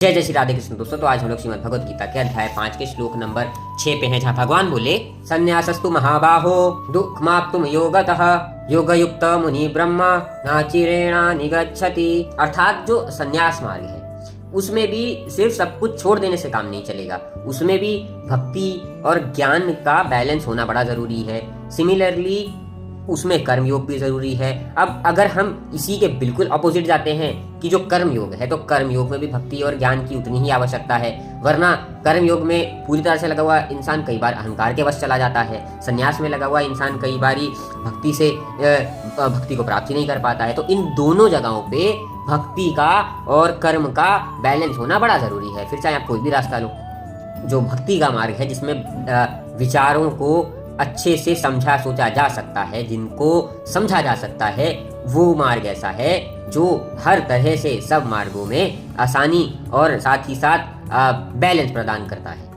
जय जय श्री राधे कृष्ण। दोस्तों, तो आज हम लोग श्रीमद् भगवद गीता के अध्याय 5 के श्लोक नंबर 6 पे हैं, जहाँ भगवान बोले संन्यासस्तु महाबाहो दुःखमाप्तुम योगतः योगयुक्त मुनि ब्रह्म नाचिरेणा निगच्छति। अर्थात जो संन्यास मार्ग है उसमें भी सिर्फ सब कुछ छोड़ देने से काम नहीं चलेगा, उसमें भी भक्ति और ज्ञान का बैलेंस होना बड़ा जरूरी है। सिमिलरली उसमें कर्म योग भी जरूरी है। अब अगर हम इसी के बिल्कुल अपोजिट जाते हैं कि जो कर्म योग है, तो कर्म योग में भी भक्ति और ज्ञान की उतनी ही आवश्यकता है, वरना कर्म योग में पूरी तरह से लगा हुआ इंसान कई बार अहंकार के वश चला जाता है। संन्यास में लगा हुआ इंसान कई बारी भक्ति को प्राप्त ही नहीं कर पाता है। तो इन दोनों जगहों पे भक्ति का और कर्म का बैलेंस होना बड़ा जरूरी है। फिर चाहे आप कोई भी रास्ता लो, जो भक्ति का मार्ग है जिसमें विचारों को अच्छे से समझा सोचा जा सकता है, जिनको समझा जा सकता है, वो मार्ग ऐसा है जो हर तरह से सब मार्गों में आसानी और साथ ही साथ बैलेंस प्रदान करता है।